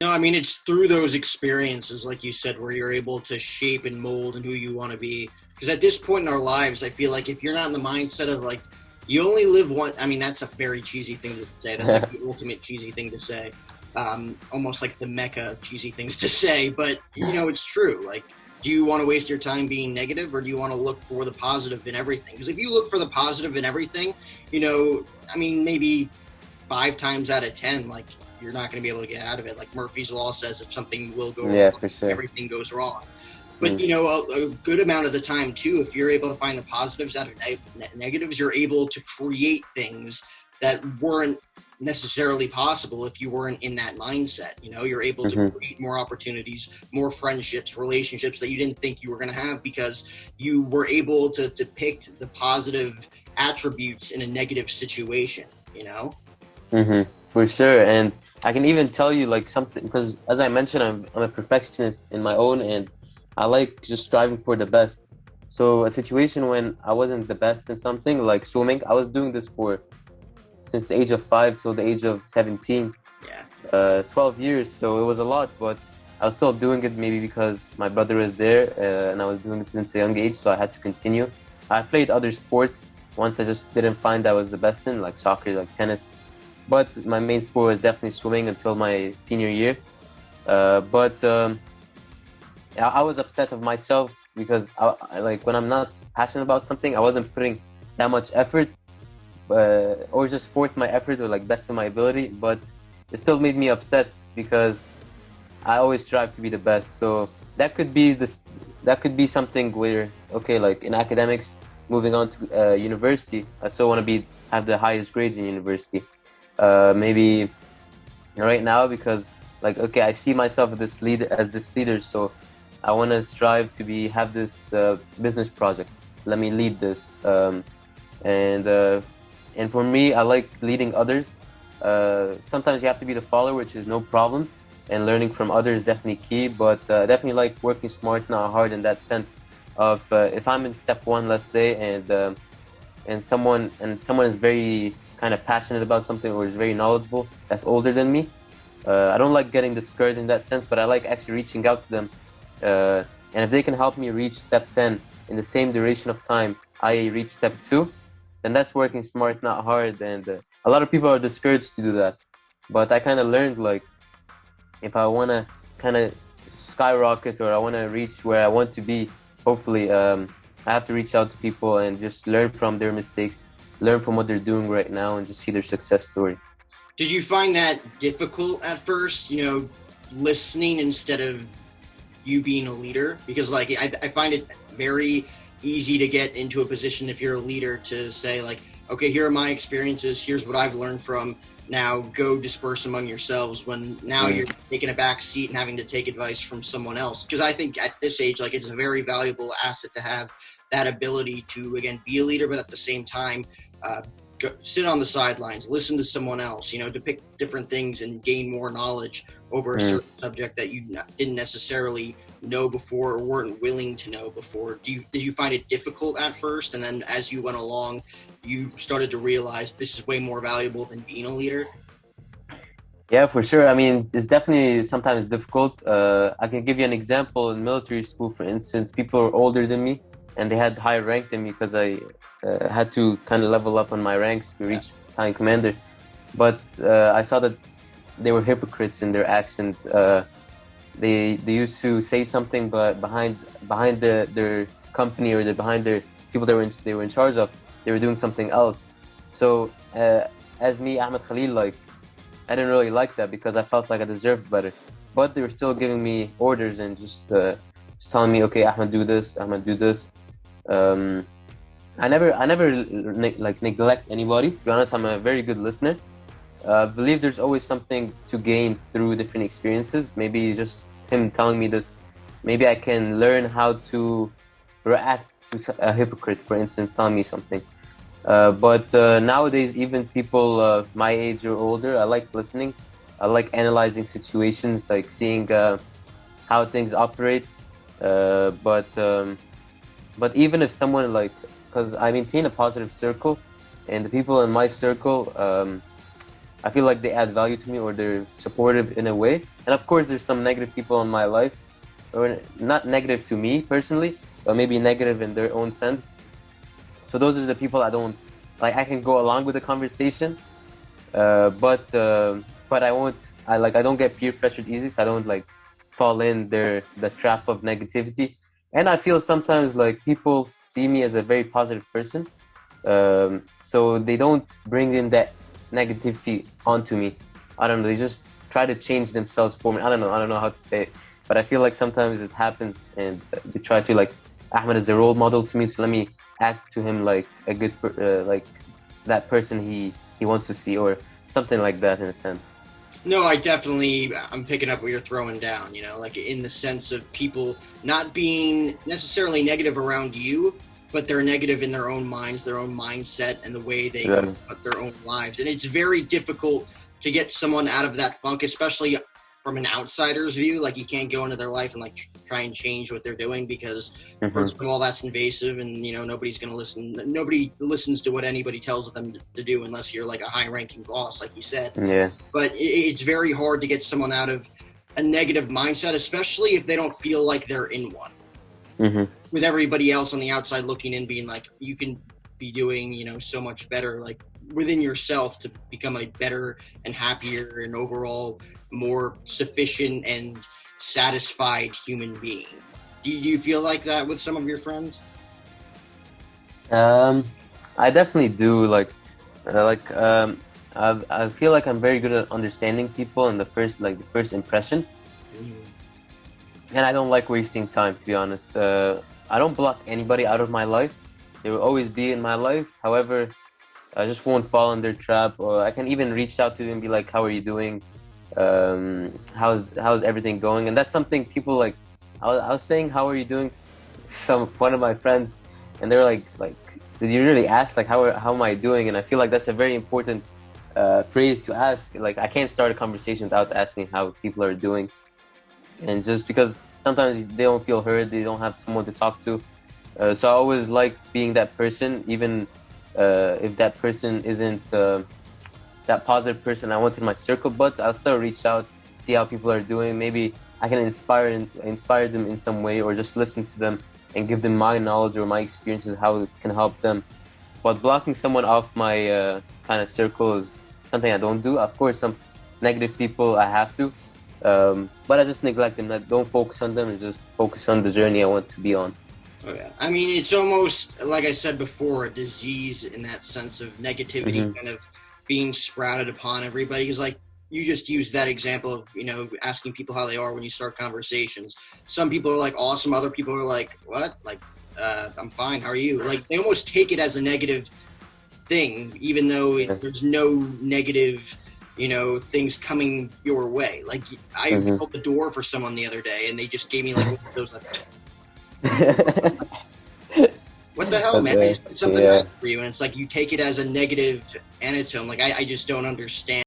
No, I mean, it's through those experiences, like you said, where you're able to shape and mold and who you want to be. Because at this point in our lives, I feel like if you're not in the mindset of like, you only live one, I mean, that's a very cheesy thing to say. That's like the ultimate cheesy thing to say. Almost like the mecca of cheesy things to say. But, it's true. Like, do you want to waste your time being negative or do you want to look for the positive in everything? Because if you look for the positive in everything, I mean, maybe 5 times out of 10, like, you're not going to be able to get out of it. Like Murphy's Law says, if something will go Yeah, wrong, for sure. everything goes wrong. But, Mm. a good amount of the time, too, if you're able to find the positives out of negatives, you're able to create things that weren't necessarily possible if you weren't in that mindset. You're able to Hmm. create more opportunities, more friendships, relationships that you didn't think you were going to have because you were able to depict the positive attributes in a negative situation. For sure. And I can even tell you like something because as I mentioned, I'm a perfectionist in my own, and I like just striving for the best. So a situation when I wasn't the best in something like swimming, I was doing this for since the age of 5 till the age of 17, Yeah. 12 years. So it was a lot, but I was still doing it maybe because my brother was there, and I was doing it since a young age, so I had to continue. I played other sports once I just didn't find I was the best in, like soccer, like tennis. But my main sport was definitely swimming until my senior year. But I was upset of myself because like when I'm not passionate about something, I wasn't putting that much effort, or just forth my effort or like best of my ability. But it still made me upset because I always strive to be the best. So that could be this. That could be something where okay, like in academics, moving on to university, I still want to be have the highest grades in university. Maybe right now because like okay, I see myself as this leader, so I want to strive to be have this business project. Let me lead this, and uh, and for me, I like leading others. Sometimes you have to be the follower, which is no problem, and learning from others definitely key. But definitely like working smart, not hard, in that sense. Of if I'm in step one, let's say, and someone is very kind of passionate about something or is very knowledgeable that's older than me, I don't like getting discouraged in that sense, but I like actually reaching out to them, and if they can help me reach step 10 in the same duration of time I reach step 2, then that's working smart, not hard. And a lot of people are discouraged to do that, but I kind of learned like if I want to kind of skyrocket or I want to reach where I want to be, hopefully, I have to reach out to people and just learn from their mistakes, learn from what they're doing right now, and just see their success story. Did you find that difficult at first, listening instead of you being a leader? Because, like, I find it very easy to get into a position if you're a leader to say, like, okay, here are my experiences, here's what I've learned from, now go disperse among yourselves, when now Mm. you're taking a back seat and having to take advice from someone else. Because I think at this age, like, it's a very valuable asset to have that ability to, again, be a leader, but at the same time, uh, sit on the sidelines, listen to someone else, depict different things and gain more knowledge over a Mm. certain subject that you didn't necessarily know before or weren't willing to know before. Did you find it difficult at first, and then as you went along, you started to realize this is way more valuable than being a leader? Yeah, for sure. I mean, it's definitely sometimes difficult. I can give you an example. In military school, for instance, people are older than me and they had higher rank than me because I had to kind of level up on my ranks to reach battalion commander. But I saw that they were hypocrites in their actions. They used to say something, but behind their company or behind their people they were in charge of, they were doing something else. So as me, Ahmed Khalil, like I didn't really like that because I felt like I deserved better. But they were still giving me orders and just telling me, okay, Ahmed, do this, Ahmed, do this. Um, I never like neglect anybody. To be honest, I'm a very good listener. I believe there's always something to gain through different experiences. Maybe just him telling me this, maybe I can learn how to react to a hypocrite, for instance, telling me something. But nowadays, even people my age or older, I like listening. I like analyzing situations, like seeing how things operate. Uh, but um, but even if someone because I maintain a positive circle, and the people in my circle, I feel like they add value to me or they're supportive in a way. And of course, there's some negative people in my life, or not negative to me personally, but maybe negative in their own sense. So those are the people I don't like. I can go along with the conversation, but I won't. I don't get peer pressured easily, so I don't like fall in the trap of negativity. And I feel sometimes like people see me as a very positive person, so they don't bring in that negativity onto me. I don't know. They just try to change themselves for me. I don't know. I don't know how to say it, but I feel like sometimes it happens, and they try to like Ahmed is a role model to me, so let me act to him like a good, like that person he wants to see, or something like that in a sense. No, I'm picking up what you're throwing down, you know, like in the sense of people not being necessarily negative around you, but they're negative in their own minds, their own mindset, and the way they go Yeah. about their own lives. And it's very difficult to get someone out of that funk, especially from an outsider's view. Like, you can't go into their life and like try and change what they're doing because, first of all, that's invasive, and you know nobody's going to listen. Nobody listens to what anybody tells them to do unless you're like a high-ranking boss, like you said. Yeah. But it's very hard to get someone out of a negative mindset, especially if they don't feel like they're in one. Hmm. With everybody else on the outside looking in, being like, you can be doing, you know, so much better, like within yourself to become a better and happier and overall more sufficient and satisfied human being. Do you feel like that with some of your friends? Um, I definitely do. I feel like I'm very good at understanding people in the first impression, and I don't like wasting time. To be honest, I don't block anybody out of my life. They will always be in my life. However, I just won't fall in their trap. Or I can even reach out to them and be like, "How are you doing? How's everything going?" And that's something people like. I was saying, "How are you doing?" Some one of my friends, and they're like, "Did you really ask? Like, how am I doing?" And I feel like that's a very important phrase to ask. Like, I can't start a conversation without asking how people are doing, and just because sometimes they don't feel heard, they don't have someone to talk to. So I always like being that person, even if that person isn't that positive person I want in my circle. But I'll still reach out, see how people are doing. Maybe I can inspire them in some way, or just listen to them and give them my knowledge or my experiences, how it can help them. But blocking someone off my kind of circle is something I don't do. Of course, some negative people I have to, but I just neglect them. I don't focus on them and just focus on the journey I want to be on. Oh yeah, I mean, it's almost like I said before, a disease in that sense of negativity kind of being sprouted upon everybody. Because like you just used that example of, you know, asking people how they are when you start conversations. Some people are like awesome, other people are like, what? Like, I'm fine. How are you? Like, they almost take it as a negative thing, even though there's no negative, you know, things coming your way. Like, I held the door for someone the other day, and they just gave me like one of those. Like, what the hell, man? I just did something nice for you, and it's like you take it as a negative anatome. Like, I just don't understand.